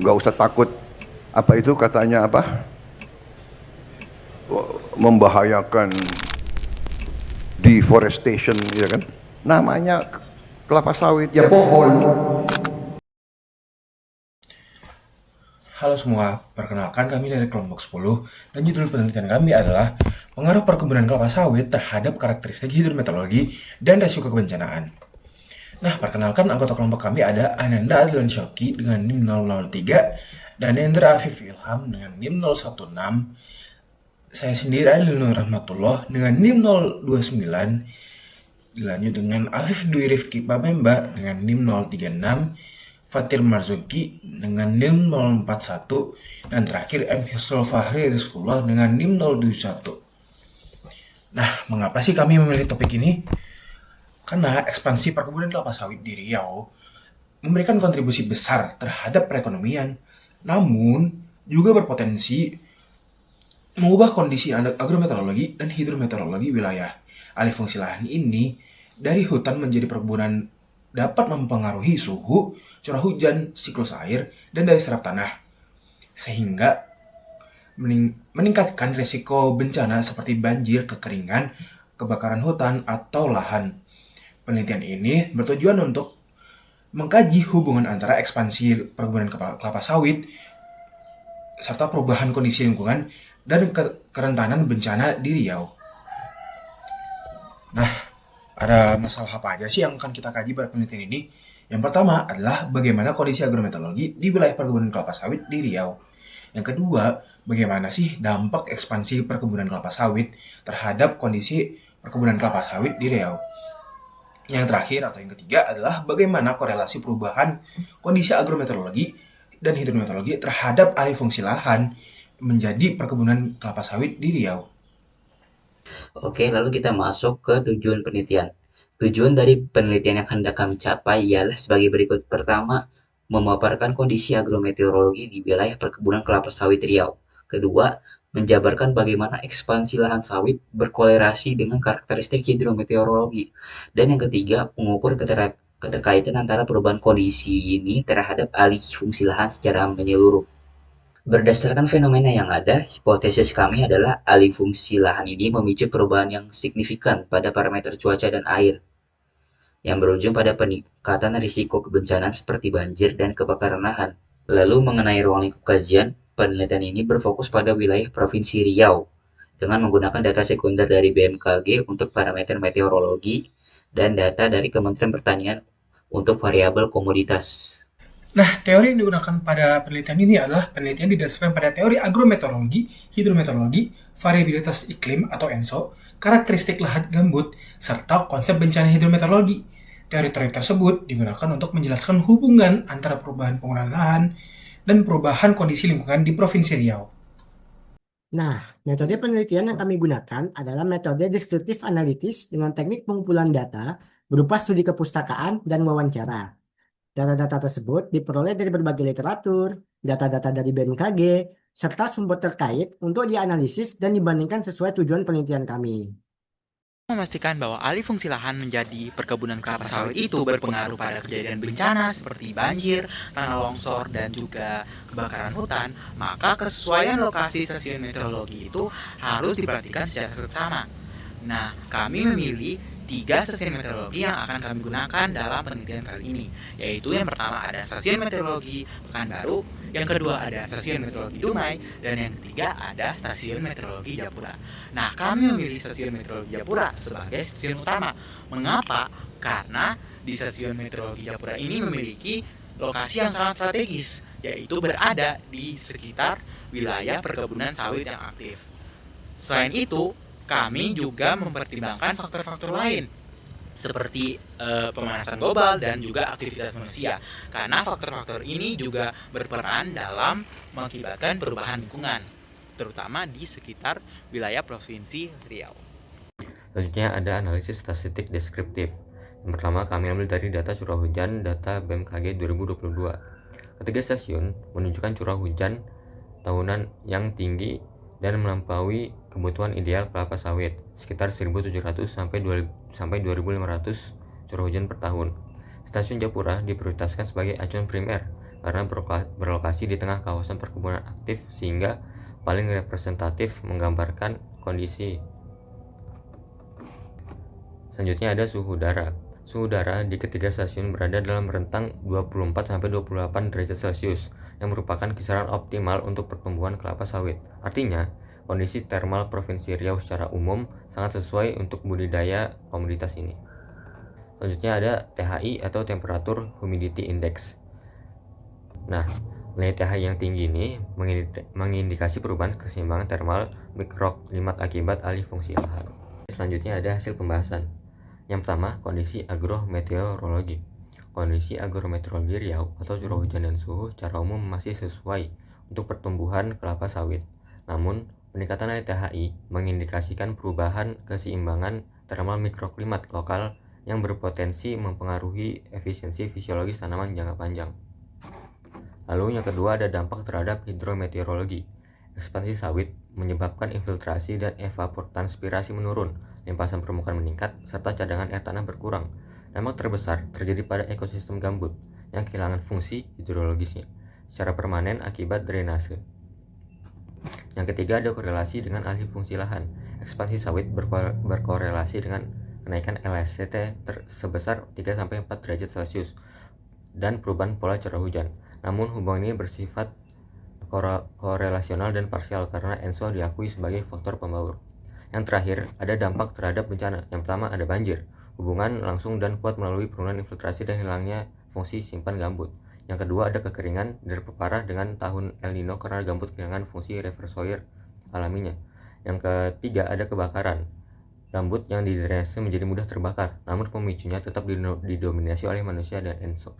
Nggak usah takut, apa itu katanya apa, membahayakan deforestation, ya kan, namanya kelapa sawit ya pohon. Halo semua, perkenalkan kami dari kelompok 10 dan judul penelitian kami adalah pengaruh perkebunan kelapa sawit terhadap karakteristik hidrometeorologi dan resiko kebencanaan. Nah, perkenalkan anggota kelompok kami ada Ananda Adlan Shoki dengan NIM 003 dan Hendra Afif Ilham dengan NIM 016. Saya sendiri Adil Nur Rahmatullah dengan NIM 029, dilanjut dengan Afif Dwi Rifki Pamemba dengan NIM 036, Fatir Marzuki dengan NIM 041, dan terakhir M. Hisrul Fahri Rizkullah dengan NIM 021. Nah, mengapa sih kami memilih topik ini? Karena ekspansi perkebunan kelapa sawit di Riau memberikan kontribusi besar terhadap perekonomian, namun juga berpotensi mengubah kondisi agrometeorologi dan hidrometeorologi wilayah. Alih fungsi lahan ini dari hutan menjadi perkebunan dapat mempengaruhi suhu, curah hujan, siklus air, dan daya serap tanah, sehingga meningkatkan risiko bencana seperti banjir, kekeringan, kebakaran hutan, atau lahan. Penelitian ini bertujuan untuk mengkaji hubungan antara ekspansi perkebunan kelapa sawit serta perubahan kondisi lingkungan dan kerentanan bencana di Riau. Nah, ada masalah apa aja sih yang akan kita kaji pada penelitian ini? Yang pertama adalah bagaimana kondisi agrometeorologi di wilayah perkebunan kelapa sawit di Riau. Yang kedua, bagaimana sih dampak ekspansi perkebunan kelapa sawit terhadap kondisi perkebunan kelapa sawit di Riau. Yang terakhir atau yang ketiga adalah bagaimana korelasi perubahan kondisi agrometeorologi dan hidrometeorologi terhadap alih fungsi lahan menjadi perkebunan kelapa sawit di Riau. Oke, lalu kita masuk ke tujuan penelitian. Tujuan dari penelitian yang hendak kami capai ialah sebagai berikut. Pertama, memaparkan kondisi agrometeorologi di wilayah perkebunan kelapa sawit Riau. Kedua, menjabarkan bagaimana ekspansi lahan sawit berkolerasi dengan karakteristik hidrometeorologi. Dan yang ketiga, mengukur keterkaitan antara perubahan kondisi ini terhadap alih fungsi lahan secara menyeluruh. Berdasarkan fenomena yang ada, hipotesis kami adalah alih fungsi lahan ini memicu perubahan yang signifikan pada parameter cuaca dan air, yang berujung pada peningkatan risiko kebencanaan seperti banjir dan kebakaran lahan. Lalu mengenai ruang lingkup kajian, penelitian ini berfokus pada wilayah Provinsi Riau, dengan menggunakan data sekunder dari BMKG untuk parameter meteorologi dan data dari Kementerian Pertanian untuk variabel komoditas. Nah, teori yang digunakan pada penelitian ini adalah penelitian didasarkan pada teori agrometeorologi, hidrometeorologi, variabilitas iklim atau ENSO, karakteristik lahan gambut, serta konsep bencana hidrometeorologi. Teori-teori tersebut digunakan untuk menjelaskan hubungan antara perubahan penggunaan lahan dan perubahan kondisi lingkungan di Provinsi Riau. Nah, metode penelitian yang kami gunakan adalah metode deskriptif analitis dengan teknik pengumpulan data berupa studi kepustakaan dan wawancara. Data-data tersebut diperoleh dari berbagai literatur, data-data dari BMKG, serta sumber terkait untuk dianalisis dan dibandingkan sesuai tujuan penelitian kami. Memastikan bahwa alih fungsi lahan menjadi perkebunan kelapa sawit itu berpengaruh pada kejadian bencana seperti banjir, tanah longsor, dan juga kebakaran hutan, maka kesesuaian lokasi stasiun meteorologi itu harus diperhatikan secara seksama. Nah, kami memilih 3 stasiun meteorologi yang akan kami gunakan dalam penelitian kali ini, yaitu yang pertama ada stasiun meteorologi Pekanbaru, yang kedua ada stasiun meteorologi Dumai, dan yang ketiga ada stasiun meteorologi Japura. Nah, kami memilih stasiun meteorologi Japura sebagai stasiun utama. Mengapa? Karena di stasiun meteorologi Japura ini memiliki lokasi yang sangat strategis, yaitu berada di sekitar wilayah perkebunan sawit yang aktif. Selain itu, kami juga mempertimbangkan faktor-faktor lain seperti pemanasan global dan juga aktivitas manusia, karena faktor-faktor ini juga berperan dalam mengakibatkan perubahan lingkungan, terutama di sekitar wilayah Provinsi Riau. Selanjutnya ada analisis statistik deskriptif. Yang pertama kami ambil dari data curah hujan data BMKG 2022. Ketiga stasiun menunjukkan curah hujan tahunan yang tinggi dan melampaui kebutuhan ideal kelapa sawit sekitar 1.700 sampai 2.500 curah hujan per tahun. Stasiun Japura diprioritaskan sebagai acuan primer karena berlokasi di tengah kawasan perkebunan aktif sehingga paling representatif menggambarkan kondisi. Selanjutnya ada suhu udara. Suhu udara di ketiga stasiun berada dalam rentang 24-28 derajat Celcius yang merupakan kisaran optimal untuk pertumbuhan kelapa sawit. Artinya, kondisi termal Provinsi Riau secara umum sangat sesuai untuk budidaya komoditas ini. Selanjutnya ada THI atau Temperature Humidity Index. Nah, nilai THI yang tinggi ini mengindikasi perubahan keseimbangan termal mikroklimat akibat alih fungsi lahan. Selanjutnya ada hasil pembahasan. Yang pertama, kondisi agrometeorologi. Kondisi agrometeorologi Riau atau curah hujan dan suhu secara umum masih sesuai untuk pertumbuhan kelapa sawit. Namun, peningkatan nilai THI mengindikasikan perubahan keseimbangan termal mikroklimat lokal yang berpotensi mempengaruhi efisiensi fisiologis tanaman jangka panjang. Lalu yang kedua ada dampak terhadap hidrometeorologi. Ekspansi sawit menyebabkan infiltrasi dan evapotranspirasi menurun, limpasan permukaan meningkat, serta cadangan air tanah berkurang. Dampak terbesar terjadi pada ekosistem gambut yang kehilangan fungsi hidrologisnya secara permanen akibat drainase. Yang ketiga ada korelasi dengan alih fungsi lahan. Ekspansi sawit berkorelasi dengan kenaikan LSCT sebesar 3-4 derajat Celcius dan perubahan pola curah hujan. Namun hubungan ini bersifat korelasional dan parsial karena ENSO diakui sebagai faktor pembaur. Yang terakhir, ada dampak terhadap bencana. Yang pertama ada banjir, hubungan langsung dan kuat melalui penurunan infiltrasi dan hilangnya fungsi simpan gambut. Yang kedua ada kekeringan dan diperparah dengan tahun El Nino karena gambut kehilangan fungsi reservoir alaminya. Yang ketiga ada kebakaran. Gambut yang didrainase menjadi mudah terbakar, namun pemicunya tetap didominasi oleh manusia dan ENSO.